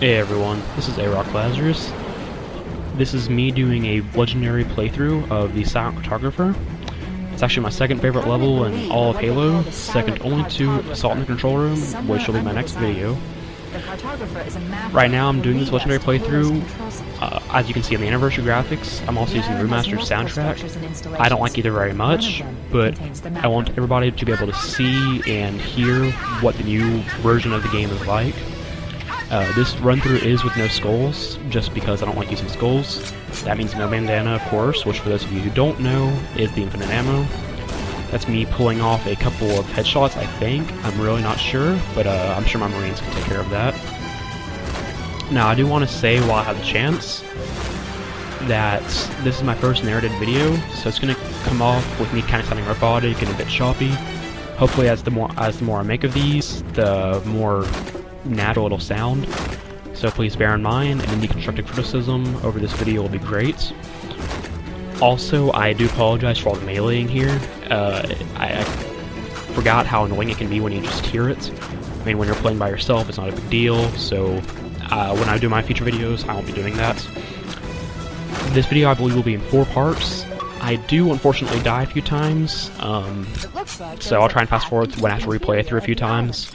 Hey everyone, this is A-Rock Lazarus. This is me doing a legendary playthrough of the Silent Cartographer. It's actually my second favorite level in all of Halo, second only to Assault in the Control Room, which will be my next video. Right now I'm doing this legendary playthrough. As you can see on the anniversary graphics, I'm also using the remastered soundtrack. I don't like either very much, but I want everybody to be able to see and hear what the new version of the game is like. This run-through is with no skulls, just because I don't like using skulls. That means no bandana, of course, which for those of you who don't know, is the infinite ammo. That's me pulling off a couple of headshots, I think. I'm really not sure, but I'm sure my Marines can take care of that. Now, I do want to say, while I have the chance, that this is my first narrated video, so it's going to come off with me kind of sounding robotic and a bit choppy. Hopefully, as the more I make of these, the more natural it'll sound, so please bear in mind any constructive criticism over this video will be great. Also, I do apologize for all the meleeing here. I forgot how annoying it can be when you just hear it. I mean, when you're playing by yourself, it's not a big deal, so when I do my future videos, I won't be doing that. This video, I believe, will be in 4 parts. I do, unfortunately, die a few times, so I'll try and fast forward when I have to replay it through a few times.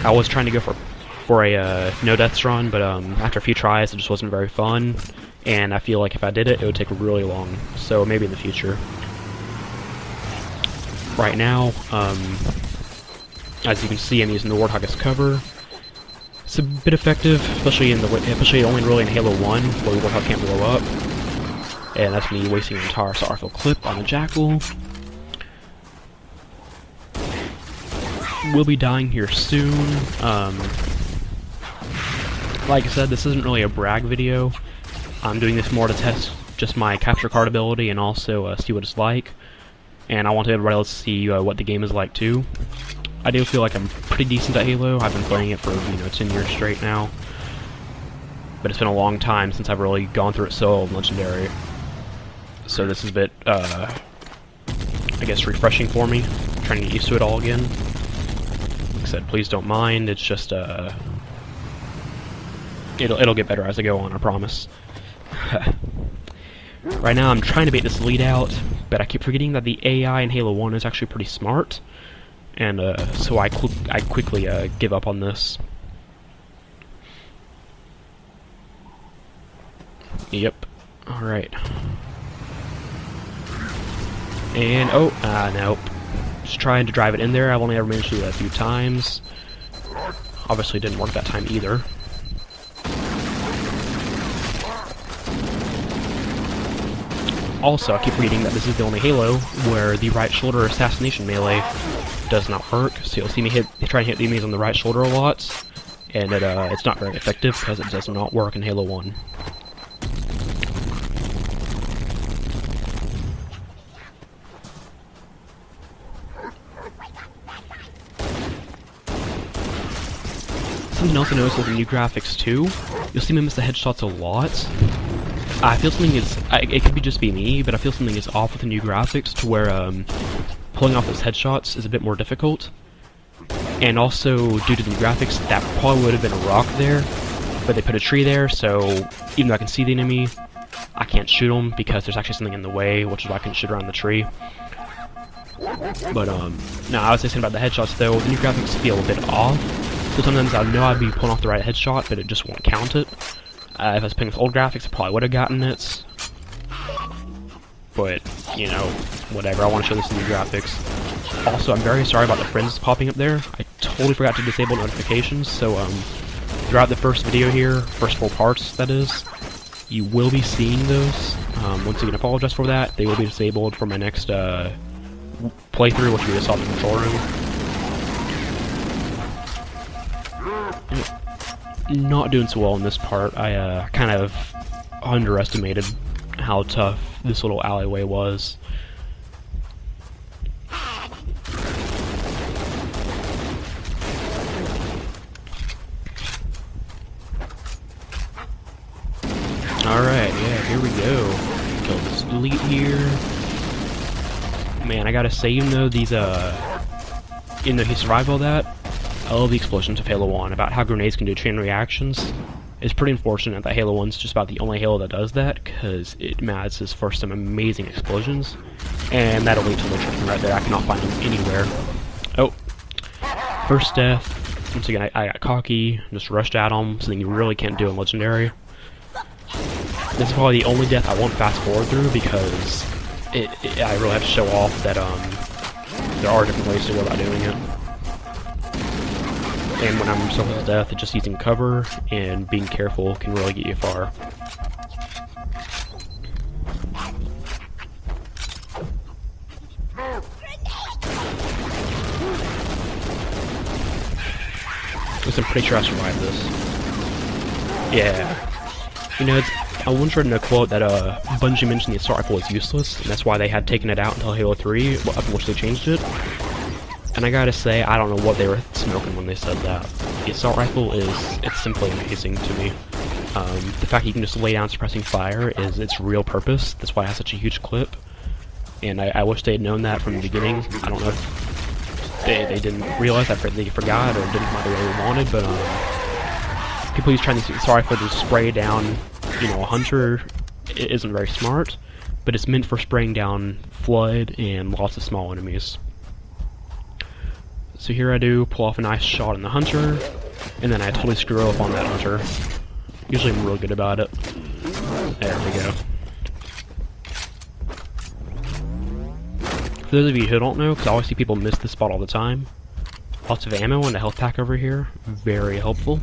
I was trying to go for a no deaths run, but after a few tries it just wasn't very fun, and I feel like if I did it, it would take really long, so maybe in the future. Right now, as you can see, I'm using the Warthog as cover. It's a bit effective, especially only really in Halo 1, where the Warthog can't blow up, and that's me wasting an entire Starfield clip on the Jackal. We'll be dying here soon. Like I said, this isn't really a brag video. I'm doing this more to test just my capture card ability and also see what it's like. And I want everybody else to see what the game is like too. I do feel like I'm pretty decent at Halo. I've been playing it for 10 years straight now. But it's been a long time since I've really gone through it solo and legendary. So this is a bit, I guess, refreshing for me. I'm trying to get used to it all again. Like I said, please don't mind. It's just It'll get better as I go on, I promise. Right now I'm trying to bait this lead out, but I keep forgetting that the AI in Halo 1 is actually pretty smart, and so I quickly give up on this. Yep. Alright. And, nope. Just trying to drive it in there. I've only ever managed to do that a few times. Obviously didn't work that time either. Also, I keep reading that this is the only Halo where the right shoulder assassination melee does not work, so you'll see me try and hit the enemies on the right shoulder a lot, and it's not very effective because it does not work in Halo 1. Something else I noticed with the new graphics too, you'll see me miss the headshots a lot. I feel something is, it could just be me, but I feel something is off with the new graphics to where pulling off those headshots is a bit more difficult. And also, due to the new graphics, that probably would have been a rock there, but they put a tree there, so even though I can see the enemy, I can't shoot them because there's actually something in the way, which is why I can shoot around the tree. But, no, I was saying about the headshots though, the new graphics feel a bit off, so sometimes I know I'd be pulling off the right headshot, but it just won't count it. If I was playing with old graphics, I probably would have gotten it. But, whatever, I want to show this in new graphics. Also, I'm very sorry about the friends popping up there. I totally forgot to disable notifications, so, throughout the first video here, first 4 parts, that is, you will be seeing those. Once again, I apologize for that. They will be disabled for my next, playthrough, which will be Assault in the Control Room. Not doing so well in this part. I kind of underestimated how tough this little alleyway was. Alright, yeah, here we go. Kill this elite here. Man, I gotta say, even though he survived all that, I love the explosions of Halo 1, about how grenades can do chain reactions. It's pretty unfortunate that Halo 1's just about the only Halo that does that, because it adds us for some amazing explosions, and that'll lead to the chicken right there. I cannot find him anywhere. Oh, first death. Once again, I got cocky, just rushed at him, something you really can't do in Legendary. This is probably the only death I won't fast forward through, because I really have to show off that there are different ways to go about doing it. And when I'm so close to death, just using cover and being careful can really get you far. I'm pretty sure I survived this. Yeah. You know, I once read in a quote that Bungie mentioned the assault rifle was useless, and that's why they had taken it out until Halo 3, after which they changed it. And I gotta say, I don't know what they were smoking when they said that. The assault rifle it's simply amazing to me. The fact that you can just lay down suppressing fire is its real purpose. That's why it has such a huge clip. And I wish they had known that from the beginning. I don't know if they didn't realize that they forgot or didn't what they really wanted, but people use trying to use the assault rifle to spray down, you know, a hunter. It isn't very smart, but it's meant for spraying down flood and lots of small enemies. So here I do pull off a nice shot on the hunter, and then I totally screw up on that hunter. Usually I'm real good about it. There we go. For those of you who don't know, because I always see people miss this spot all the time, lots of ammo and a health pack over here. Very helpful.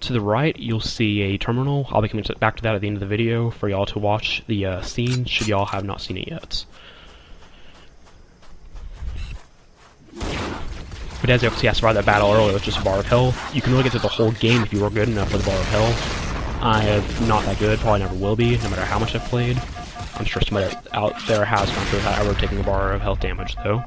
To the right, you'll see a terminal. I'll be coming back to that at the end of the video for y'all to watch the scene, should y'all have not seen it yet. But as you can see, I survived that battle earlier with just a bar of health. You can really get through the whole game if you were good enough with a bar of health. I am not that good, probably never will be, no matter how much I've played. I'm sure somebody out there has gone through that ever taking a bar of health damage, though.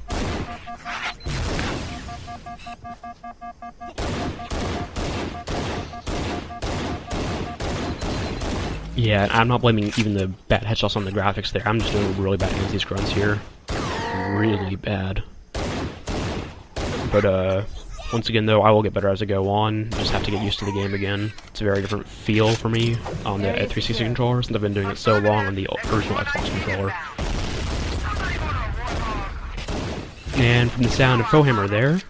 Yeah, I'm not blaming even the bad headshots on the graphics there. I'm just doing really bad against these grunts here. Really bad. But, once again, though, I will get better as I go on. Just have to get used to the game again. It's a very different feel for me on the 360 controller, since I've been doing it so long on the original Xbox controller. And from the sound of Fohammer there,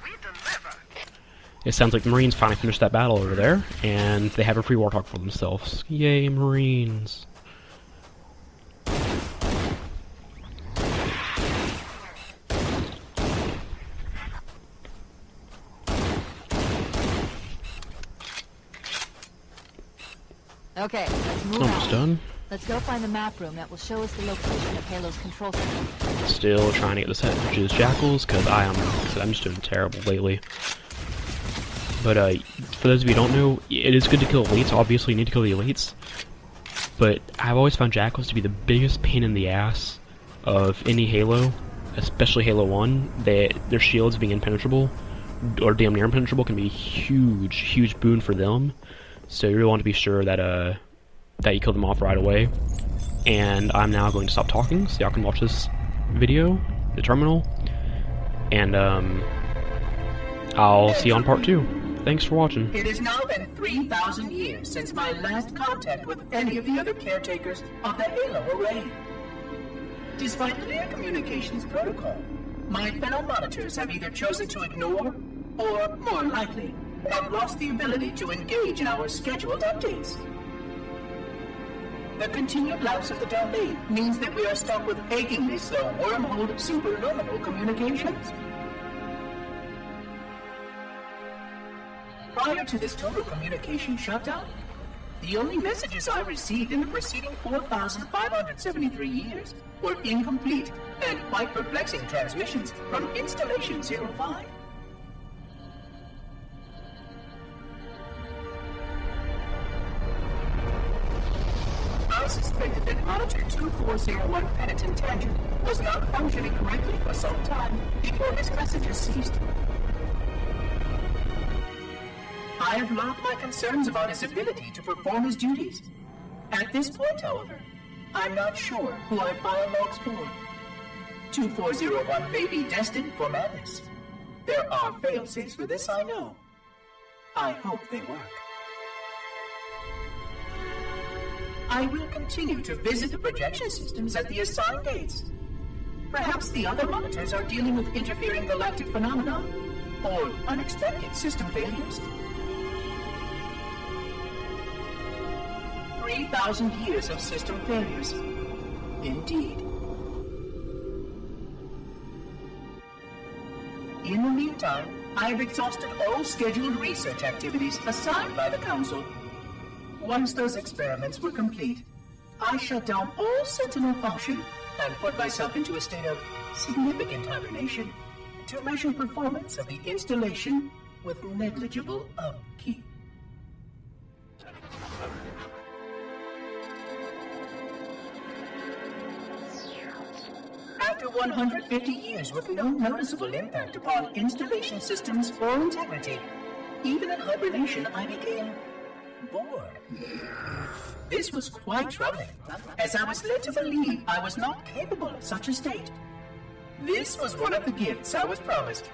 it sounds like the Marines finally finished that battle over there, and they have a free Warthog for themselves. Yay, Marines! Okay, let's move Almost on. done. Let's go find the map room that will show us the location of Halo's control center. Still trying to get this head, which is Jackals, because I'm just doing terrible lately. But for those of you who don't know, it is good to kill elites. Obviously, you need to kill the elites. But I've always found Jackals to be the biggest pain in the ass of any Halo, especially Halo 1. Their shields being impenetrable, or damn near impenetrable, can be a huge boon for them. So you really want to be sure that that you kill them off right away. And I'm now going to stop talking, so y'all can watch this video, the terminal, and I'll see you on part 2. Thanks for watching. It has now been 3,000 years since my last contact with any of the other caretakers of the Halo array. Despite clear communications protocol, my fellow monitors have either chosen to ignore, or, more likely, have lost the ability to engage in our scheduled updates. The continued lapse of the domain means that we are stuck with achingly slow wormhole superluminal communications. Prior to this total communication shutdown, the only messages I received in the preceding 4,573 years were incomplete and quite perplexing transmissions from Installation 05. I suspected that Monitor 2401 Penitent Tangent was not functioning correctly for some time before his messages ceased. I have logged my concerns about his ability to perform his duties. At this point, however, I'm not sure who I file logs for. 2401 may be destined for madness. There are fail-safes for this, I know, I hope they work. I will continue to visit the projection systems at the assigned dates. Perhaps the other monitors are dealing with interfering galactic phenomena or unexpected system failures. 3,000 years of system failures. Indeed. In the meantime, I have exhausted all scheduled research activities assigned by the Council. Once those experiments were complete, I shut down all Sentinel function and put myself into a state of significant hibernation to measure performance of the installation with negligible upkeep. After 150 years with no noticeable impact upon installation systems or integrity, even in hibernation I became bored. This was quite troubling, as I was led to believe I was not capable of such a state. This was one of the gifts I was promised,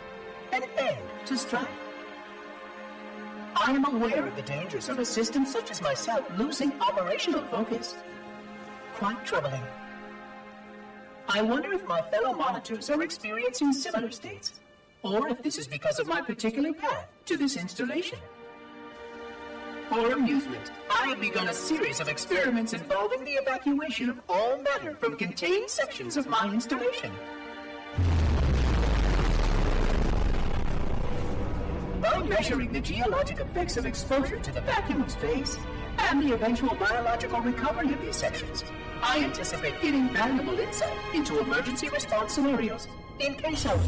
an end to strife. I am aware of the dangers of a system such as myself losing operational focus. Quite troubling. I wonder if my fellow monitors are experiencing similar states, or if this is because of my particular path to this installation. For amusement, I have begun a series of experiments involving the evacuation of all matter from contained sections of my installation. By measuring the geologic effects of exposure to the vacuum of space and the eventual biological recovery of these sections, I anticipate getting valuable insight into emergency response scenarios in case of...